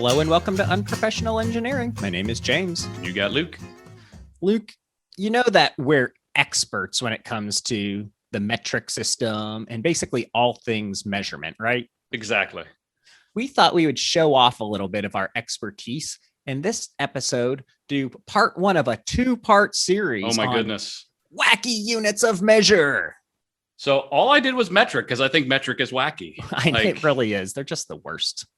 Hello and welcome to Unprofessional Engineering. My name is James. You got Luke. Luke, you know that we're experts when it comes to the metric system and basically all things measurement, right? Exactly. We thought we would show off a little bit of our expertise in this episode, do part one of a two-part series. Oh my goodness. Wacky units of measure. So all I did was metric because I think metric is wacky. It really is. They're just the worst.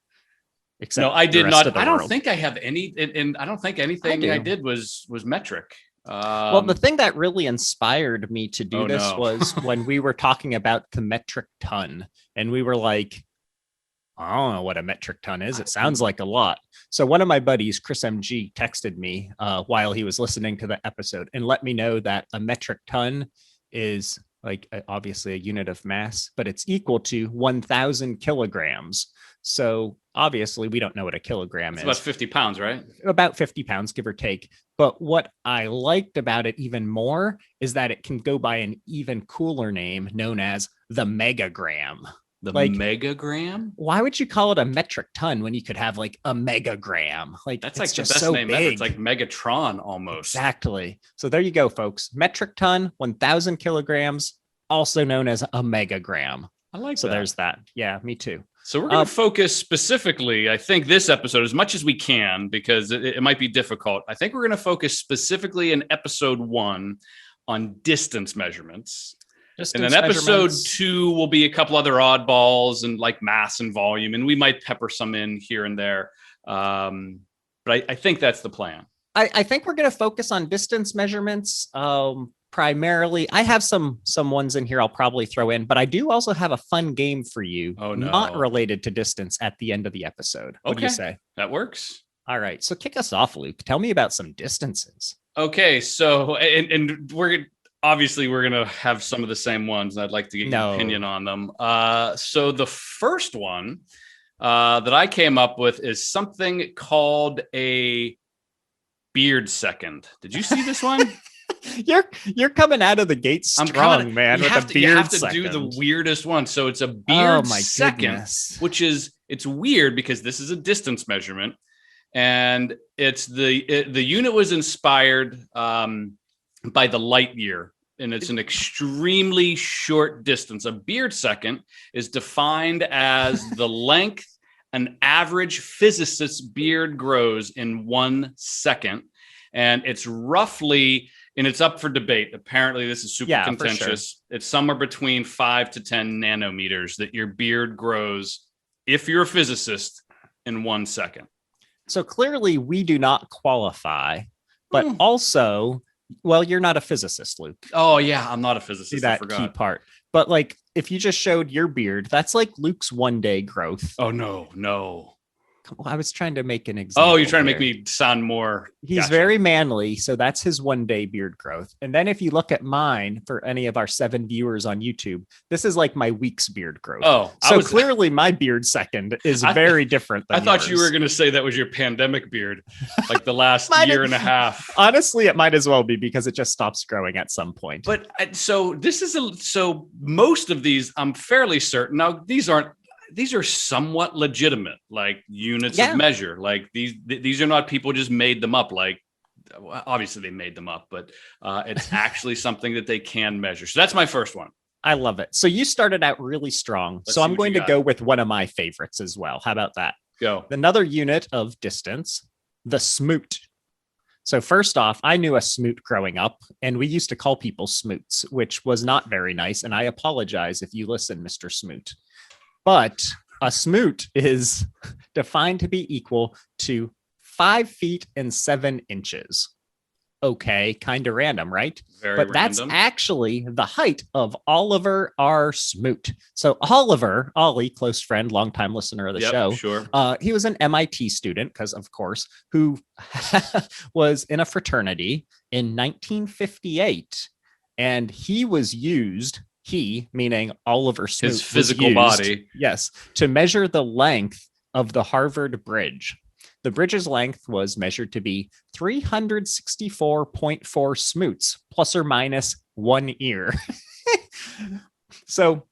Except no, I did not. I don't world. think I have any, and I don't think anything I did was metric. Well, the thing that really inspired me to do was when we were talking about the metric ton, and we were like, I don't know what a metric ton is. It sounds like a lot. So one of my buddies, Chris MG, texted me while he was listening to the episode and let me know that a metric ton is like obviously a unit of mass, but it's equal to 1,000 kilograms. So obviously we don't know what a kilogram is. About 50 pounds, right? About 50 pounds, give or take. But what I liked about it even more is that it can go by an even cooler name known as the megagram. The megagram? Why would you call it a metric ton when you could have like a megagram? Like that's like just the best name ever. It's like Megatron almost. Exactly. So there you go, folks. Metric ton, 1,000 kilograms, also known as a megagram. I like so that. There's that. Yeah, me too. So we're going to focus specifically, I think this episode, as much as we can, because it might be difficult. I think we're going to focus specifically in episode 1 on distance measurements. And then episode 2 will be a couple other oddballs and like mass and volume, and we might pepper some in here and there. But I think that's the plan. I think we're going to focus on distance measurements primarily. I have some ones in here I'll probably throw in, but I do also have a fun game for you, not related to distance at the end of the episode. What do you say? That works. All right. So kick us off, Luke. Tell me about some distances. Okay. So, and obviously, we're going to have some of the same ones. I'd like to get your opinion on them. So the first one that I came up with is something called a beard second. Did you see this one? You're coming out of the gate strong, man. You have to do the weirdest one. So it's a beard second, which is, it's weird because this is a distance measurement. And it's the unit was inspired by the light year. And it's an extremely short distance. A beard second is defined as the length an average physicist's beard grows in 1 second. And it's roughly, and it's up for debate. Apparently, this is super contentious. Sure. It's somewhere between 5 to 10 nanometers that your beard grows, if you're a physicist, in 1 second. So clearly, we do not qualify, but also, well, you're not a physicist, Luke. Oh, yeah, I'm not a physicist. See that key part. But like, if you just showed your beard, that's like Luke's 1 day growth. Oh, no. I was trying to make an example. Oh, you're trying to make me sound more. He's very manly, so that's his 1 day beard growth. And then if you look at mine, for any of our 7 viewers on YouTube, this is like my week's beard growth. Oh, so clearly my beard second is very different than I thought yours. You were going to say that was your pandemic beard, like the last year and a half. Honestly, it might as well be because it just stops growing at some point. But so this is so most of these, I'm fairly certain. Now, these are somewhat legitimate, like units of measure. Like these are not people just made them up. Like obviously they made them up, but it's actually something that they can measure. So that's my first one. I love it. So you started out really strong. So I'm going to go with one of my favorites as well. How about that? Go. Another unit of distance, the smoot. So first off, I knew a smoot growing up, and we used to call people smoots, which was not very nice. And I apologize if you listen, Mr. Smoot. But a smoot is defined to be equal to 5 feet and 7 inches. Okay, kind of random, right? Very but that's random. Actually the height of Oliver R. Smoot. So Oliver, Ollie, close friend, longtime listener of the show. Sure. He was an MIT student, because of course, who was in a fraternity in 1958, and he was used. He, meaning Oliver Smoot, his physical body, yes, to measure the length of the Harvard Bridge. The bridge's length was measured to be 364.4 smoots, plus or minus 1 ear. So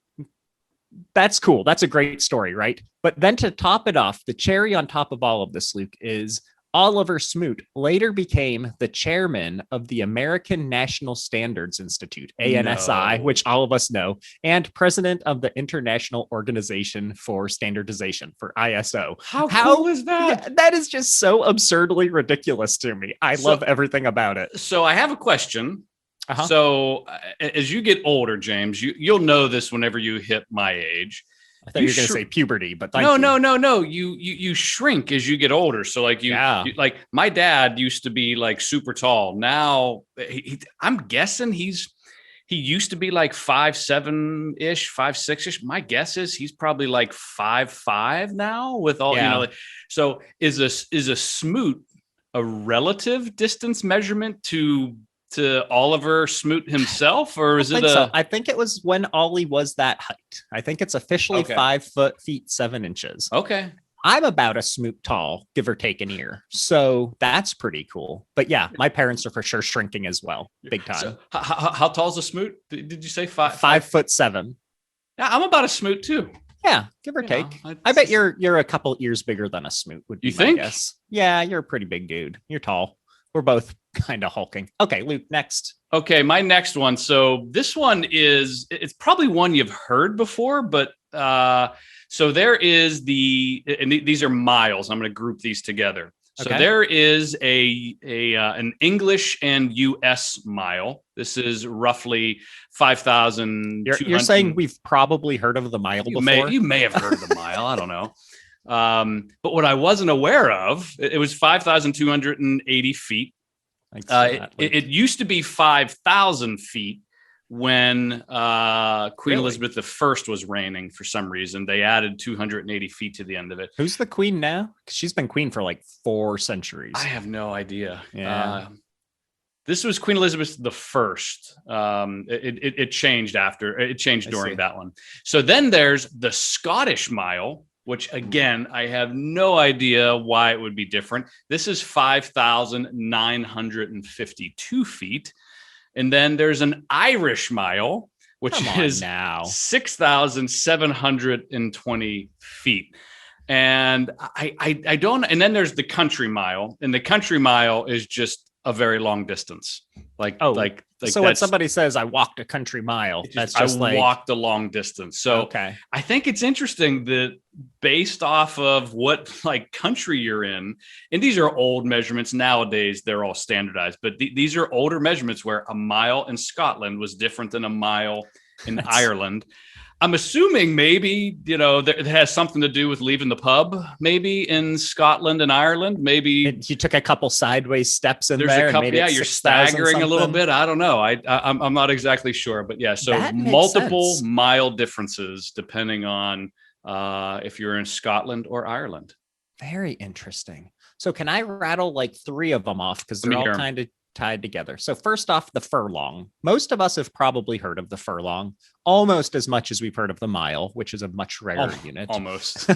that's cool. That's a great story, right? But then to top it off, the cherry on top of all of this, Luke, is Oliver Smoot later became the chairman of the American National Standards Institute, ANSI, which all of us know, and president of the International Organization for Standardization, for ISO. How cool is that? Yeah, that is just so absurdly ridiculous to me. I love everything about it. So I have a question. So as you get older, James, you'll know this whenever you hit my age. I thought you were going to say puberty, but no. You shrink as you get older. So like you like my dad used to be like super tall. Now I'm guessing he used to be like 5'7" ish, 5'6" ish. My guess is he's probably like 5'5" now with all, so is a smoot a relative distance measurement to Oliver Smoot himself, or is it so. I think it was when Ollie was that height. I think it's officially 5 feet 7 inches. Okay. I'm about a Smoot tall, give or take an ear. So that's pretty cool. But yeah, my parents are for sure shrinking as well. Big time. So how tall is a Smoot? Did you say 5'7"? Yeah, I'm about a Smoot too. Yeah, give or take. I bet you're a couple ears bigger than a Smoot would be. You think? My guess. Yeah, you're a pretty big dude. You're tall. We're both kind of hulking. Okay, Luke, next. Okay, my next one. So this one it's probably one you've heard before, but so there is and these are miles. I'm going to group these together. So there is an English and US mile. This is roughly 5,000. You're saying we've probably heard of the mile before? You may have heard of the mile. I don't know. But what I wasn't aware of, it was 5,280 feet. It used to be 5,000 feet when Queen Elizabeth I was reigning. For some reason, they added 280 feet to the end of it. Who's the queen now? She's been queen for like 4 centuries. I have no idea. Yeah. This was Queen Elizabeth I. It changed after. It changed during that one. So then there's the Scottish mile, which again, I have no idea why it would be different. This is 5,952 feet. And then there's an Irish mile, which is 6,720 feet. And I don't, and then there's the country mile, and the country mile is just a very long distance. So when somebody says I walked a country mile, that's just walked a long distance. So I think it's interesting that based off of what like country you're in, and these are old measurements nowadays, they're all standardized, but these are older measurements where a mile in Scotland was different than a mile in Ireland. I'm assuming maybe, it has something to do with leaving the pub, maybe in Scotland and Ireland. Maybe you took a couple sideways steps in there. There's a couple, you're staggering a little bit. I don't know. I'm not exactly sure, but yeah. So multiple mile differences depending on if you're in Scotland or Ireland. Very interesting. So can I rattle like 3 of them off because they're all kind of tied together. So first off, the furlong. Most of us have probably heard of the furlong, almost as much as we've heard of the mile, which is a much rarer unit. Almost.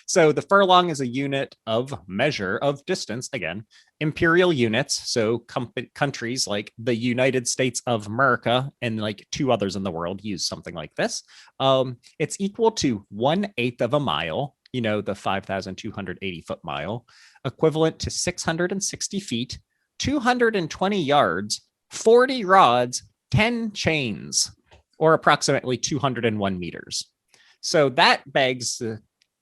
So the furlong is a unit of measure of distance. Again, imperial units. So countries like the United States of America and like 2 others in the world use something like this. It's equal to 1/8 of a mile, the 5,280 foot mile, equivalent to 660 feet, 220 yards, 40 rods, 10 chains, or approximately 201 meters. So that begs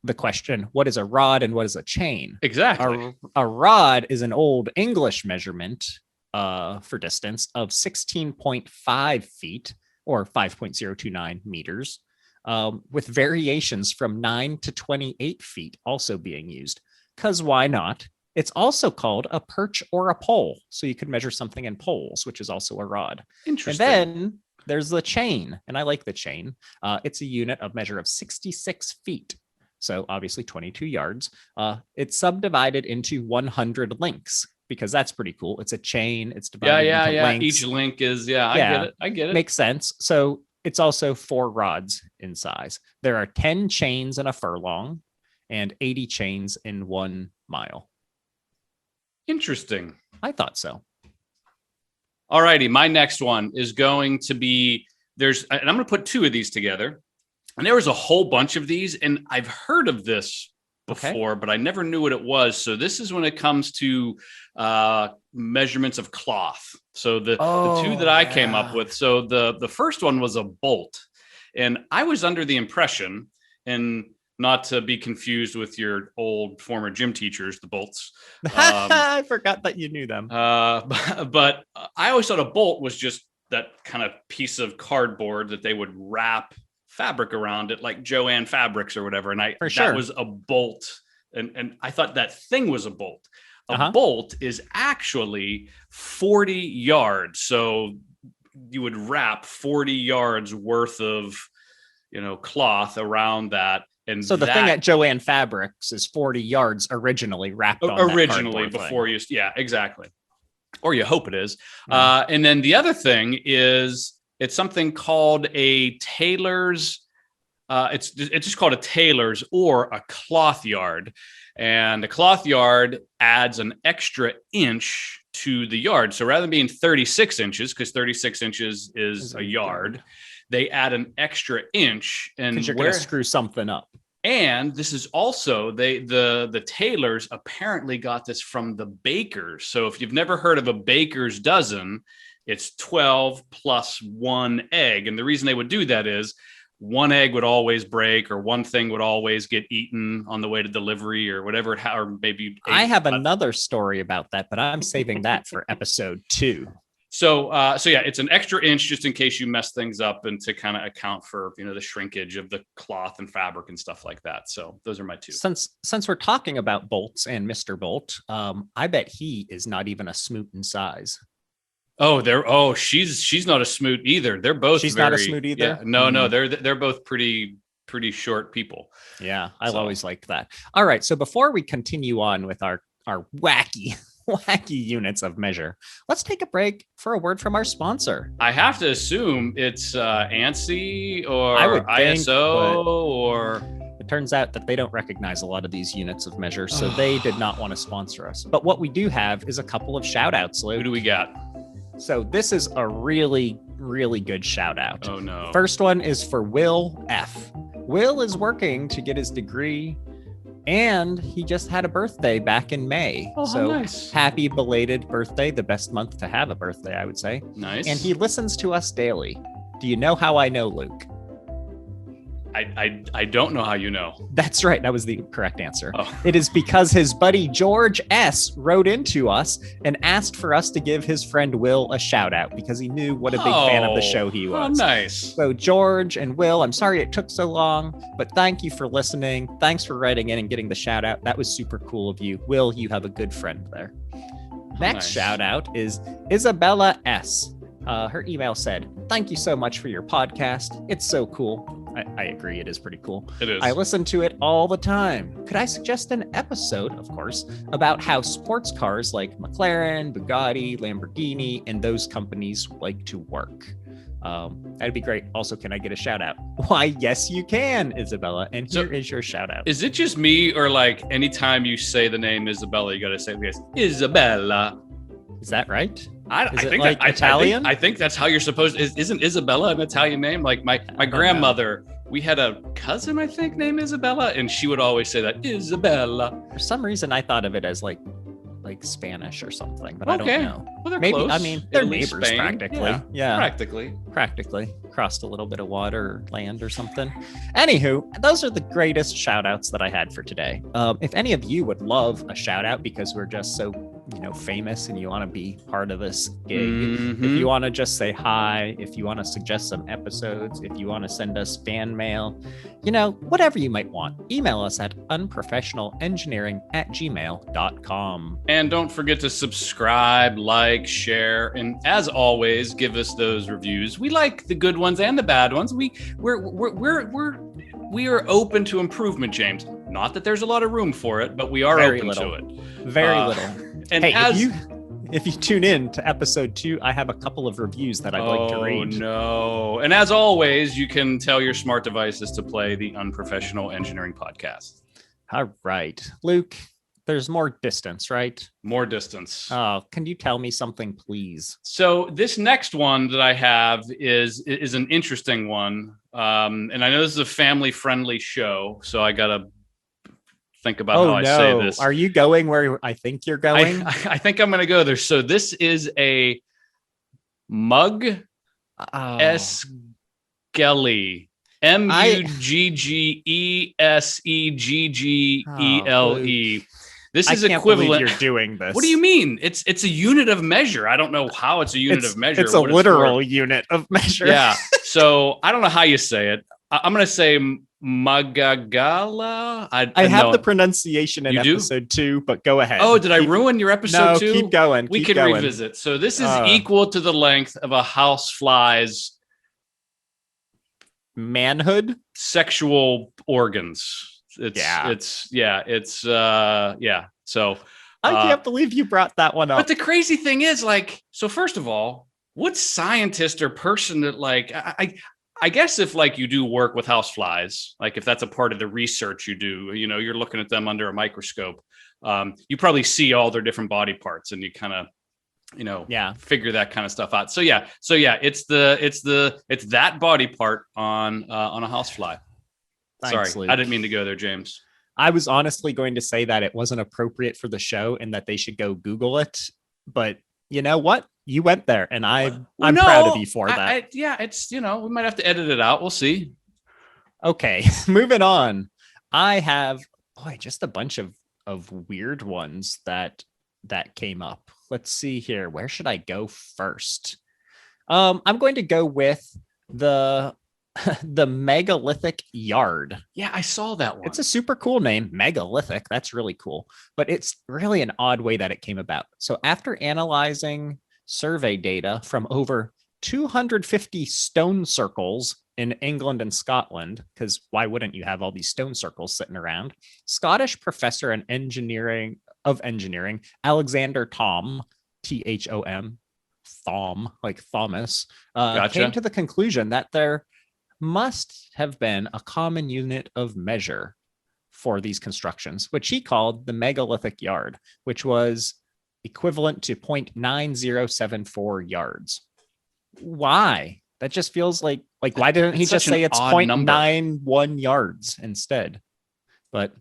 the question, what is a rod and what is a chain? Exactly. A rod is an old English measurement for distance of 16.5 feet or 5.029 meters, with variations from 9 to 28 feet also being used. Because why not? It's also called a perch or a pole. So you could measure something in poles, which is also a rod. Interesting. And then there's the chain. And I like the chain. It's a unit of measure of 66 feet. So obviously 22 yards. It's subdivided into 100 links because that's pretty cool. It's a chain. It's divided into links. Each link is, I get it. Makes sense. So it's also 4 rods in size. There are 10 chains in a furlong and 80 chains in 1 mile. Interesting. I thought so. All righty. My next one is going to be and I'm going to put 2 of these together. And there was a whole bunch of these, and I've heard of this before, but I never knew what it was. So this is when it comes to measurements of cloth. So the two that I came up with. So the first one was a bolt. And I was under the impression, and not to be confused with your old former gym teachers, the bolts. I forgot that you knew them. But I always thought a bolt was just that kind of piece of cardboard that they would wrap fabric around it, like Joanne Fabrics or whatever. And that was a bolt. And I thought that thing was a bolt. A bolt is actually 40 yards. So you would wrap 40 yards worth of, cloth around that. And so the thing at Joanne Fabrics is 40 yards originally wrapped on originally before you. Yeah, exactly. Or you hope it is. And then the other thing is it's something called a tailor's. It's just called a tailor's or a cloth yard. And the cloth yard adds an extra inch to the yard. So rather than being 36 inches, because 36 inches is a yard, they add an extra inch. And because you're going to screw something up. And this is also the tailors apparently got this from the bakers. So if you've never heard of a baker's dozen, it's 12 plus 1 egg. And the reason they would do that is one egg would always break, or one thing would always get eaten on the way to delivery, or whatever. Or maybe I have another story about that, but I'm saving that for episode 2. So yeah, it's an extra inch just in case you mess things up, and to kind of account for, the shrinkage of the cloth and fabric and stuff like that. So those are my 2. Since we're talking about bolts and Mr. Bolt, I bet he is not even a smoot in size. She's not a smoot either. They're both. She's not a smoot either. Yeah, no, they're both pretty short people. Yeah, I've always liked that. All right, so before we continue on with our wacky units of measure, let's take a break for a word from our sponsor. I have to assume it's ANSI or ISO, or it turns out that they don't recognize a lot of these units of measure, so they did not want to sponsor us. But what we do have is a couple of shout outs, Luke. Who do we got? So this is a really, really good shout out. Oh no. First one is for Will F. Will is working to get his degree, and he just had a birthday back in May. Oh, so nice. Happy belated birthday. The best month to have a birthday, I would say. Nice. And he listens to us daily. Do you know how I know, Luke? I don't know how you know. That's right. That was the correct answer. Oh. It is because his buddy George S. wrote into us and asked for us to give his friend Will a shout out because he knew what a big fan of the show he was. Oh, nice. So George and Will, I'm sorry it took so long, but thank you for listening. Thanks for writing in and getting the shout out. That was super cool of you. Will, you have a good friend there. Next shout out is Isabella S. Her email said, "Thank you so much for your podcast. It's so cool." I agree. It is pretty cool. It is. I listen to it all the time. Could I suggest an episode, of course, about how sports cars like McLaren, Bugatti, Lamborghini, and those companies like to work? That'd be great. Also, can I get a shout out? Why, yes, you can, Isabella. And here is your shout out. Is it just me, or like anytime you say the name Isabella, you got to say yes, Isabella? Is that right? I think like Italian? I think that's how you're supposed to. Isn't Isabella an Italian name? Like my grandmother, we had a cousin, I think, named Isabella, and she would always say that, Isabella. For some reason, I thought of it as like Spanish or something, but I don't know. Well, they're maybe close. I mean, they're Italy, neighbors Spain. practically. Yeah. Practically crossed a little bit of water or land or something. Anywho, those are the greatest shout outs that I had for today. If any of you would love a shout out because we're just so famous and you want to be part of this gig, if you want to just say hi, if you want to suggest some episodes, if you want to send us fan mail, whatever you might want, email us at unprofessionalengineering@gmail.com. And don't forget to subscribe, like, share, and as always, give us those reviews. We like the good ones and the bad ones. We are open to improvement, James. Not that there's a lot of room for it, but we are open to it. Very little. And hey, if you tune in to episode 2, I have a couple of reviews that I'd like to read. Oh, no. And as always, you can tell your smart devices to play the Unprofessional Engineering Podcast. All right. Luke, There's more distance, right? More distance. Oh, can you tell me something, please? So this next one that I have is an interesting one. And I know this is a family-friendly show, so I got to think about how I say this. Are you going where I think you're going? I think I'm going to go there. So this is a mug esgelly. Muggeseggle. This is equivalent. You're doing this. What do you mean? It's a unit of measure. I don't know how it's a unit of measure. It's a literal unit of measure. Yeah. So I don't know how you say it. I'm going to say Magagala. I have the pronunciation in episode 2, but go ahead. Oh, did I ruin your episode 2? Keep going. We can revisit. So this is equal to the length of a housefly's manhood, sexual organs. So I can't believe you brought that one up. But the crazy thing is, like, so first of all, what scientist or person that, like, I guess if, like, you do work with houseflies, like if that's a part of the research you do, you know, you're looking at them under a microscope, you probably see all their different body parts, and you kind of, you know, figure that kind of stuff out. So it's that body part on a housefly. Thanks, Sorry, Luke. I didn't mean to go there, James. I was honestly going to say that it wasn't appropriate for the show and that they should go Google it. But you know what? You went there, and I'm proud of you for that. It's, you know, we might have to edit it out. We'll see. Okay, moving on. I have just a bunch of weird ones that came up. Let's see here. Where should I go first? I'm going to go with the Megalithic Yard. Yeah, I saw that one. It's a super cool name, Megalithic. That's really cool. But it's really an odd way that it came about. So after analyzing survey data from over 250 stone circles in England and Scotland, because why wouldn't you have all these stone circles sitting around? Scottish professor in engineering, Alexander Thom, Thom, like Thomas, came to the conclusion that there must have been a common unit of measure for these constructions, which he called the megalithic yard, which was equivalent to 0.9074 yards. Why? That just feels like why didn't he just say it's 0.91 yards instead? But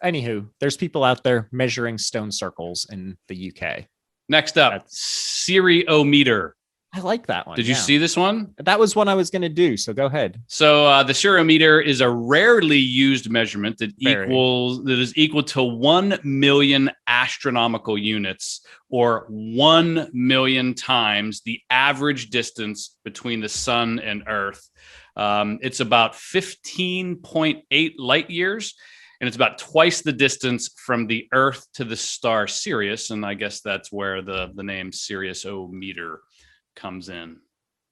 anywho, there's people out there measuring stone circles in the UK. Next up, Siriometer. I like that one. Did you see this one? That was one I was going to do, so go ahead. So the Siriometer is a rarely used measurement that is equal to 1 million astronomical units, or 1 million times the average distance between the sun and Earth. It's about 15.8 light years, and it's about twice the distance from the Earth to the star Sirius, and I guess that's where the name Siriometer comes in.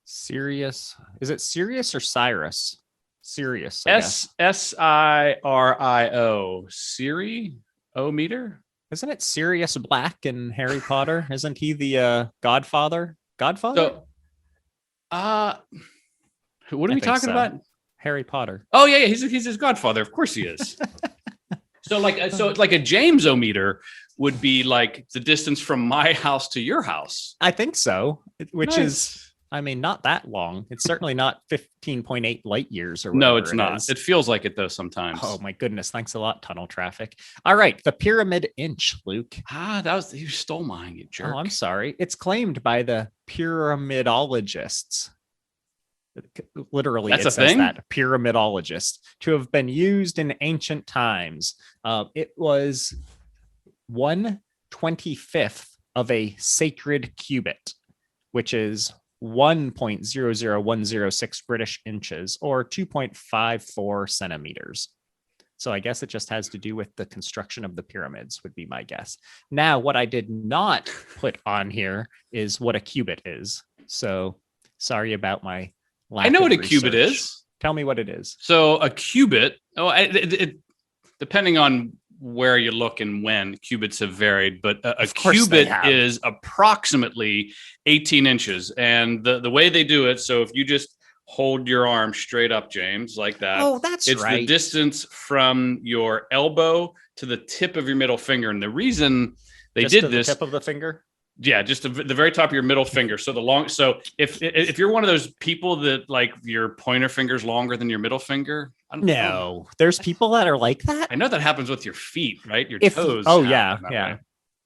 Sirius. Is it Sirius or Cyrus? Sirius. Sirio. Siriometer? Isn't it Sirius Black in Harry Potter? Isn't he the Godfather? So, what are we talking about? Harry Potter. Oh yeah, he's his godfather. Of course he is. So like a James-ometer would be like the distance from my house to your house. I think so, which is, I mean, not that long. It's certainly not 15.8 light years or whatever. No, it's not. It feels like it though sometimes. Oh my goodness. Thanks a lot, tunnel traffic. All right. The pyramid inch, Luke. You stole mine, you jerk. Oh, I'm sorry. It's claimed by the pyramidologists. Literally, that's it a says thing? That pyramidologist to have been used in ancient times. It was 1/25th of a sacred cubit, which is 1.00106 British inches, or 2.54 centimeters. So I guess it just has to do with the construction of the pyramids, would be my guess. Now, what I did not put on here is what a cubit is. So sorry about my lack I know of what a research. cubit is. Tell me what it is. So a cubit, depending on where you look and when, cubits have varied, but a cubit is approximately 18 inches. And the way they do it, so if you just hold your arm straight up, James, like that. Oh, that's right. It's the distance from your elbow to the tip of your middle finger. And the reason they did this, the tip of the finger. Yeah, just the very top of your middle finger. So if you're one of those people that like your pointer finger's longer than your middle finger, no, there's people that are like that. I know that happens with your feet, right? Your toes. Oh yeah. Way.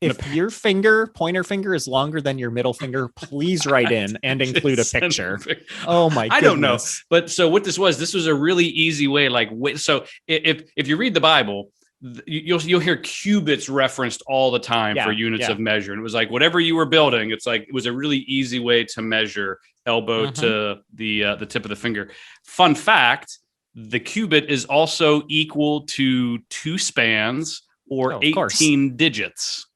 If your pointer finger is longer than your middle finger, please write in and include a picture. Oh my goodness. I don't know. But so what this was a really easy way. So if you read the Bible, you'll hear cubits referenced all the time for units of measure. And it was like, whatever you were building, it's like, it was a really easy way to measure elbow to the tip of the finger. Fun fact, the cubit is also equal to 2 spans or 18 digits.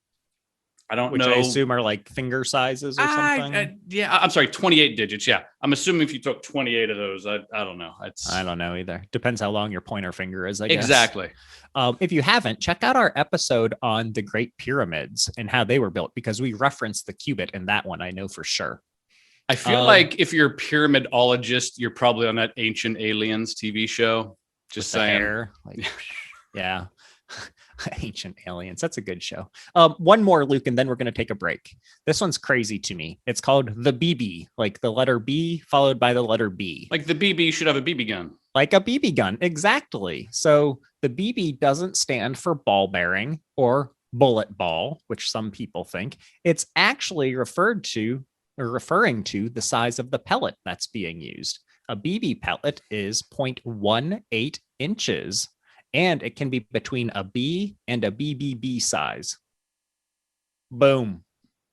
I don't know. Which I assume are like finger sizes or something. I'm sorry, 28 digits. Yeah. I'm assuming if you took 28 of those, I don't know. I don't know either. Depends how long your pointer finger is, I guess. Exactly. If you haven't, check out our episode on the Great Pyramids and how they were built, because we referenced the cubit in that one, I know for sure. I feel like if you're a pyramidologist, you're probably on that Ancient Aliens TV show. Just saying. Yeah. Ancient Aliens. That's a good show. One more, Luke, and then we're going to take a break. This one's crazy to me. It's called the BB, like the letter B followed by the letter B. Like the BB should have a BB gun. Like a BB gun. Exactly. So the BB doesn't stand for ball bearing or bullet ball, which some people think. It's actually referring to the size of the pellet that's being used. A BB pellet is 0.18 inches. And it can be between a B and a BBB size. Boom.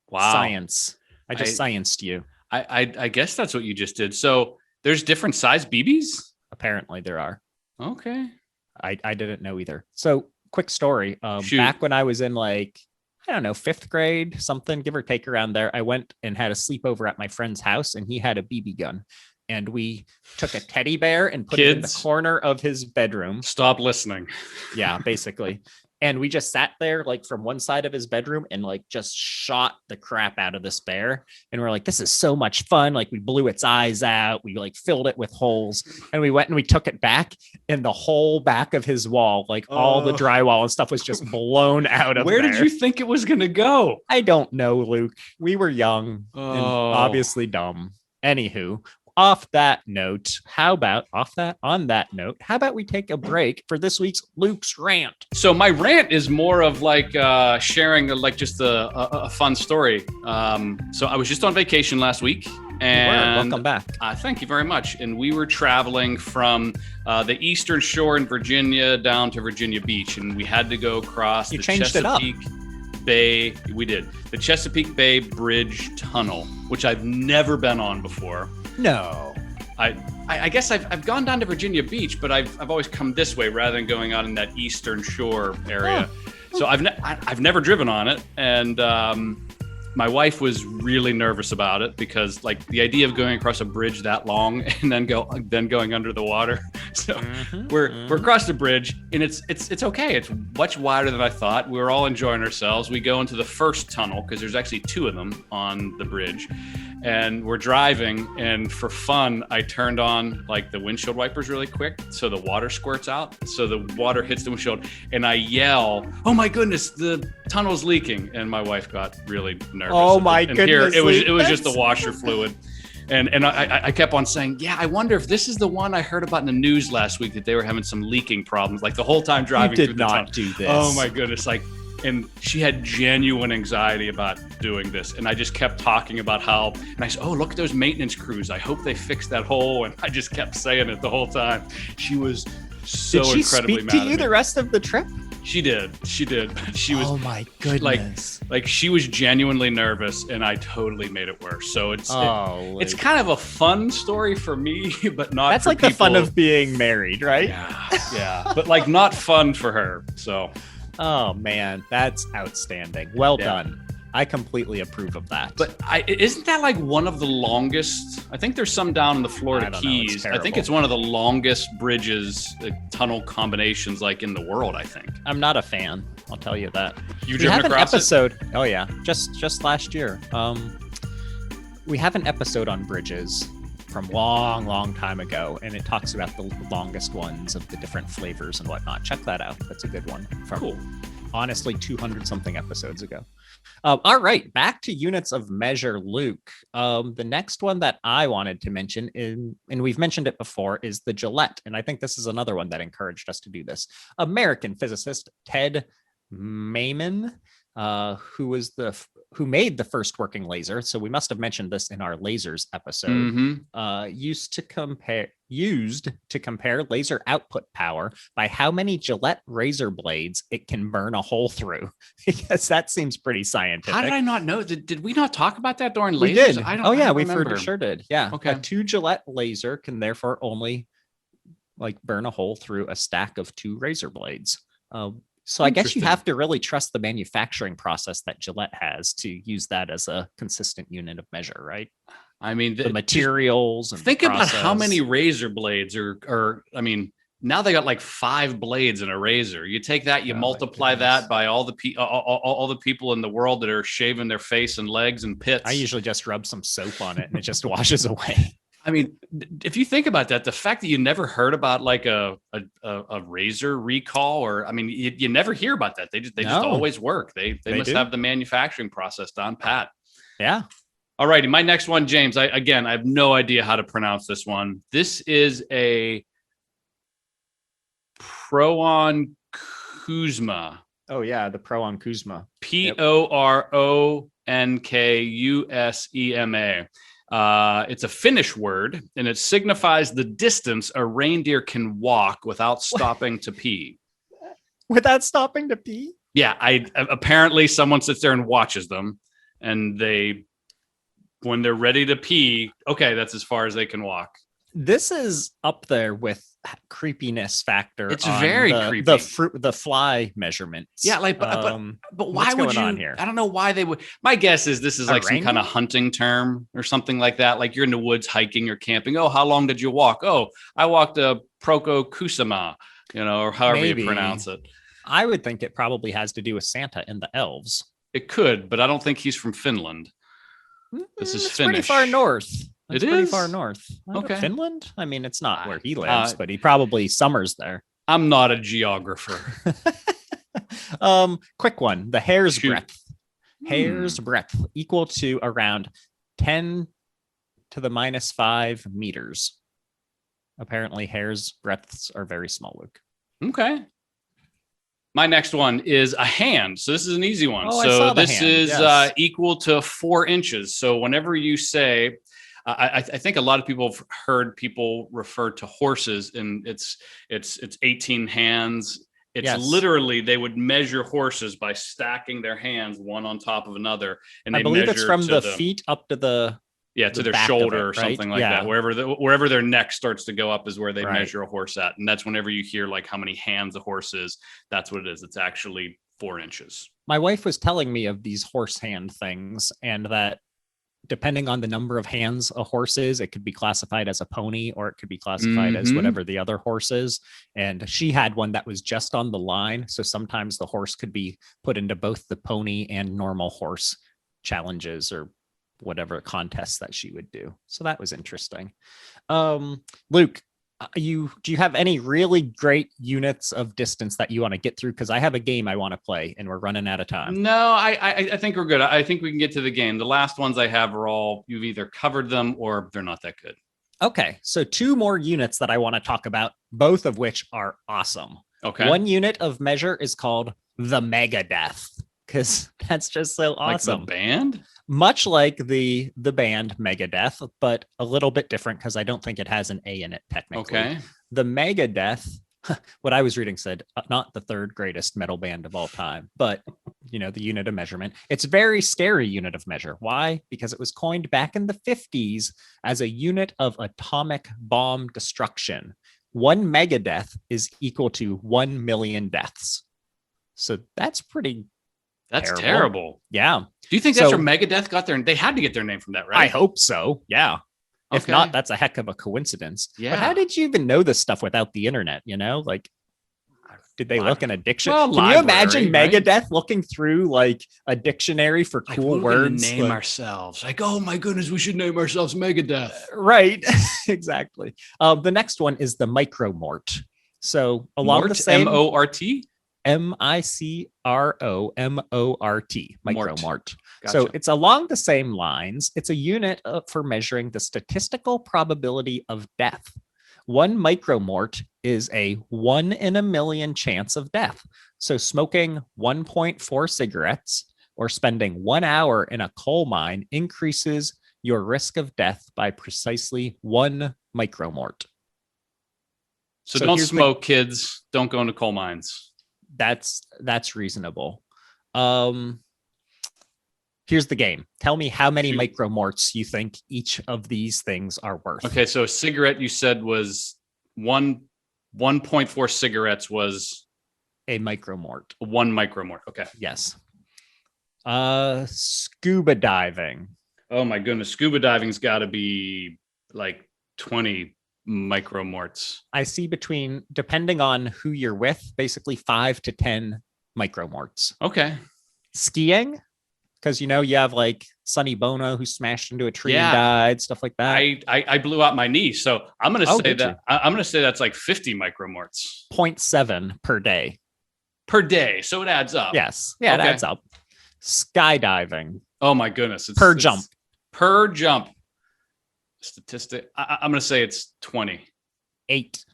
Wow. Science. I just scienced you. I guess that's what you just did. So there's different size BBs? Apparently there are. Okay. I didn't know either. So quick story. Back when I was in 5th grade, something, give or take around there, I went and had a sleepover at my friend's house and he had a BB gun. And we took a teddy bear and put it in the corner of his bedroom. Stop listening. Yeah, basically. And we just sat there from one side of his bedroom and just shot the crap out of this bear. And we're like, this is so much fun. We blew its eyes out. We filled it with holes. And we went and we took it back, and the whole back of his wall, all the drywall and stuff was just blown out of Where did you think it was going to go? I don't know, Luke. We were young and obviously dumb. Anywho, on that note, how about we take a break for this week's Luke's rant? So my rant is more of sharing just a fun story. So I was just on vacation last week. And welcome back. Thank you very much. And we were traveling from the eastern shore in Virginia down to Virginia Beach, and we had to go across the Chesapeake Bay. We did the Chesapeake Bay Bridge Tunnel, which I've never been on before. No, I guess I've gone down to Virginia Beach, but I've always come this way rather than going out in that eastern shore area. Oh. So I've never driven on it, and my wife was really nervous about it because the idea of going across a bridge that long and then going under the water. So we're across the bridge, and it's okay. It's much wider than I thought. We were all enjoying ourselves. We go into the first tunnel because there's actually 2 of them on the bridge. And we're driving, and for fun, I turned on the windshield wipers really quick so the water squirts out. So the water hits the windshield, and I yell, "Oh my goodness, the tunnel's leaking!" And my wife got really nervous. Oh my goodness! Here, it was just the washer fluid. And I kept on saying, yeah, I wonder if this is the one I heard about in the news last week that they were having some leaking problems, the whole time driving through the tunnel. You did not do this. Oh my goodness! And she had genuine anxiety about doing this. And I just kept talking about and I said, oh, look at those maintenance crews. I hope they fix that hole. And I just kept saying it the whole time. She was so incredibly mad. Did she speak to you the rest of the trip? She did. But she was. Oh my goodness. She was genuinely nervous, and I totally made it worse. So it's kind of a fun story for me, but not. That's for the fun of being married, right? Yeah. But not fun for her. So. Oh man, that's outstanding. Well done. I completely approve of that. But isn't that one of the longest? I think there's some down in the Florida Keys. I think it's one of the longest bridges, tunnel combinations in the world, I think. I'm not a fan. I'll tell you that. You've driven across it? Oh yeah. Just last year. We have an episode on bridges. from long time ago, and it talks about the longest ones of the different flavors and whatnot. Check that out. That's a good one from honestly 200 something episodes ago. All right, back to units of measure, Luke. The next one that I wanted to mention, and we've mentioned it before, is the Gillette. And I think this is another one that encouraged us to do this. American physicist Ted Maiman, who made the first working laser. So we must have mentioned this in our lasers episode. Used to compare laser output power by how many Gillette razor blades it can burn a hole through, because that seems pretty scientific. How did I not know? Did we not talk about that during lasers? We did. We remember. sure did. Yeah. Okay. A 2 Gillette laser can therefore only burn a hole through a stack of 2 razor blades. So I guess you have to really trust the manufacturing process that Gillette has to use that as a consistent unit of measure, right? I mean, the materials. And think about how many razor blades are. I mean, now they got like 5 blades in a razor. You take that, you multiply that by all the people in the world that are shaving their face and legs and pits. I usually just rub some soap on it and it just washes away. I mean, if you think about that, the fact that you never heard about like a razor recall, or I mean, you never hear about that. They just always work. They must have the manufacturing process down pat. Yeah. All righty. My next one, James. I have no idea how to pronounce this one. This is a Proon Kuzma. Oh yeah, the Proon Kuzma. Proonkusema. It's a Finnish word, and it signifies the distance a reindeer can walk without stopping to pee. Without stopping to pee? Yeah, apparently someone sits there and watches them, and when they're ready to pee, okay, that's as far as they can walk. This is up there with creepiness factor. It's very creepy. The fly measurements. Yeah, but why would you? Here? I don't know why they would. My guess is this is like some kind of hunting term or something like that. Like you're in the woods hiking or camping. Oh, how long did you walk? Oh, I walked a Prokokusama, or however you pronounce it. I would think it probably has to do with Santa and the elves. It could, but I don't think he's from Finland. This is Finnish. Pretty far north. It's pretty far north. Okay. Finland? I mean, it's not where he lives, but he probably summers there. I'm not a geographer. Quick one. The hair's breadth. Hair's breadth equal to around 10 to the minus 5 meters. Apparently, hair's breadths are very small, Luke. Okay. My next one is a hand. So this is an easy one. So this is equal to 4 inches. So whenever you say... I think a lot of people have heard people refer to horses, and it's 18 hands. It's literally they would measure horses by stacking their hands one on top of another, and I believe it's from the feet up to their shoulder or something like that. Wherever their neck starts to go up is where they measure a horse at, and that's whenever you hear like how many hands a horse is. That's what it is. It's actually 4 inches. My wife was telling me of these horse hand things, and that depending on the number of hands a horse is, it could be classified as a pony, or it could be classified as whatever the other horse is. And she had one that was just on the line. So sometimes the horse could be put into both the pony and normal horse challenges or whatever contests that she would do. So that was interesting. Luke, do you have any really great units of distance that you want to get through? Because I have a game I want to play and we're running out of time. No, I think we're good. I think we can get to the game. The last ones I have are all, you've either covered them or they're not that good. Okay, so 2 more units that I want to talk about, both of which are awesome. Okay. One unit of measure is called the Megadeth, because that's just so awesome. Like the band? Much like the band Megadeth, but a little bit different because I don't think it has an A in it technically. Okay. The Megadeth, what I was reading said, not the 3rd greatest metal band of all time, but the unit of measurement. It's a very scary unit of measure. Why? Because it was coined back in the 50s as a unit of atomic bomb destruction. 1 Megadeth is equal to 1 million deaths. So that's pretty terrible. Yeah. Do you think that's where Megadeth got their? They had to get their name from that, right? I hope so. Yeah. Okay. If not, that's a heck of a coincidence. Yeah. But how did you even know this stuff without the internet? Did they look in a dictionary? Well, Can you imagine right? Megadeth looking through like a dictionary for cool words? Name ourselves. Like, oh my goodness, we should name ourselves Megadeth. Right. Exactly. The next one is the micromort. So along the same M-O-R-T? M-I-C-R-O-M-O-R-T, micromort. Gotcha. So it's along the same lines. It's a unit for measuring the statistical probability of death. One micromort is a 1 in a million chance of death. So smoking 1.4 cigarettes or spending 1 hour in a coal mine increases your risk of death by precisely 1 micromort. So don't smoke, kids. Don't go into coal mines. That's reasonable. Here's the game. Tell me how many micromorts you think each of these things are worth. Okay, so a cigarette you said was 1.4 cigarettes was a micromort. 1 micromort. Okay. Yes. Scuba diving. Oh my goodness. Scuba diving's got to be like 20 micromorts. I see between, depending on who you're with, basically 5 to 10 micromorts. Okay. Skiing, because you have like Sonny Bono who smashed into a tree and died, stuff like that. I blew out my knee, so I'm gonna say that I'm gonna say that's like 50 micromorts. 0.7 per day. Per day, so it adds up. Yes, yeah, it adds up. Skydiving. Oh my goodness! Per jump. Per jump. Statistic. I'm gonna say it's 20. 8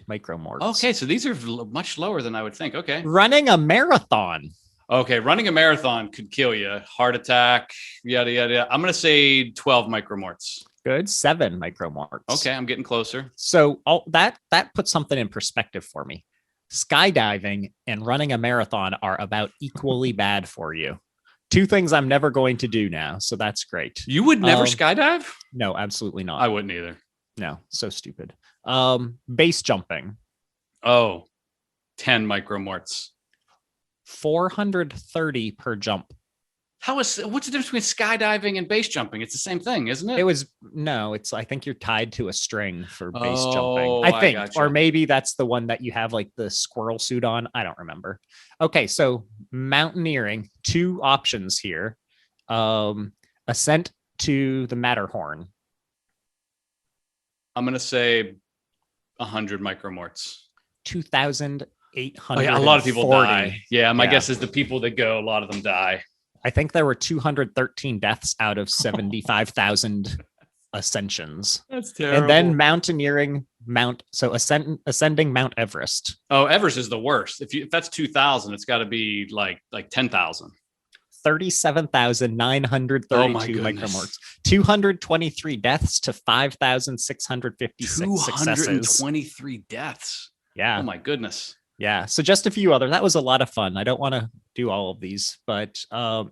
micromorts. Okay, so these are much lower than I would think. Okay. Running a marathon. Okay, running a marathon could kill you. Heart attack, yada, yada, yada. I'm going to say 12 micromorts. Good. 7 micromorts. Okay, I'm getting closer. So that puts something in perspective for me. Skydiving and running a marathon are about equally bad for you. 2 things I'm never going to do now, so that's great. You would never skydive? No, absolutely not. I wouldn't either. No, so stupid. Base jumping. Oh, 10 micromorts. 430 per jump. What's the difference between skydiving and base jumping? It's the same thing, isn't it? I think you're tied to a string for base jumping. I think, or maybe that's the one that you have like the squirrel suit on. I don't remember. Okay, so mountaineering, 2 options here. Ascent to the Matterhorn. I'm going to say 100 micromorts. 2,800. A lot of people die. Yeah, my guess is the people that go, a lot of them die. I think there were 213 deaths out of 75,000 ascensions. That's terrible. And then mountaineering, ascending Mount Everest. Oh, Everest is the worst. If that's 2,000, it's got to be like 10,000. 37,932 micromorts. 223 deaths to 5,656 successes. 223 deaths. Yeah. Oh my goodness. Yeah. So just a few other. That was a lot of fun. I don't want to do all of these, but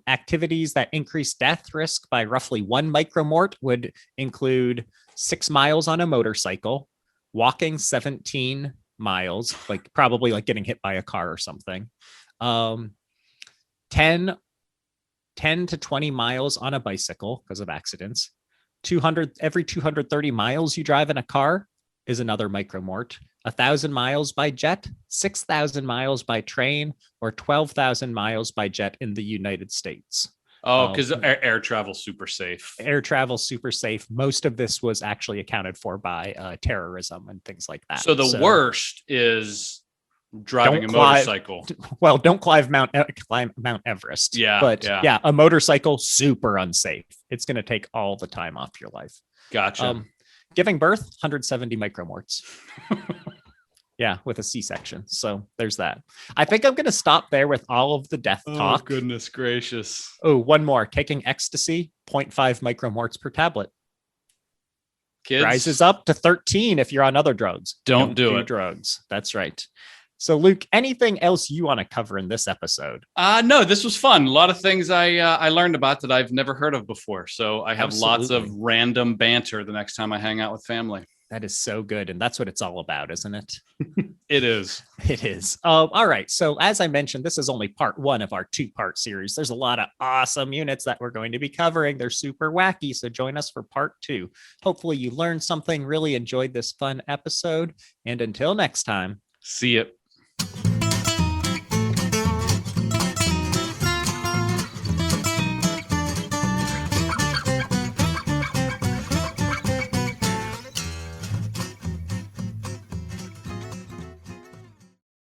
activities that increase death risk by roughly 1 micromort would include 6 miles on a motorcycle, walking 17 miles, probably getting hit by a car or something. 10 to 20 miles on a bicycle because of accidents. Every 230 miles you drive in a car is another micromort. 1,000 miles by jet, 6,000 miles by train, or 12,000 miles by jet in the United States. Oh, because air travel super safe. Air travel super safe. Most of this was actually accounted for by terrorism and things like that. So the worst is driving a motorcycle. Well, don't climb Mount Everest. Yeah, but a motorcycle super unsafe. It's going to take all the time off your life. Gotcha. Giving birth, 170 micromorts. Yeah, with a C-section. So there's that. I think I'm going to stop there with all of the death talk. Oh, goodness gracious. Oh, one more. Taking ecstasy, 0.5 micromorts per tablet. Kids, rises up to 13 if you're on other drugs. Don't do it. Drugs. That's right. So, Luke, anything else you want to cover in this episode? No, this was fun. A lot of things I learned about that I've never heard of before. So I have lots of random banter the next time I hang out with family. That is so good. And that's what it's all about, isn't it? It is. It is. All right. So as I mentioned, this is only part 1 of our 2-part series. There's a lot of awesome units that we're going to be covering. They're super wacky. So join us for part 2. Hopefully you learned something, really enjoyed this fun episode. And until next time. See ya.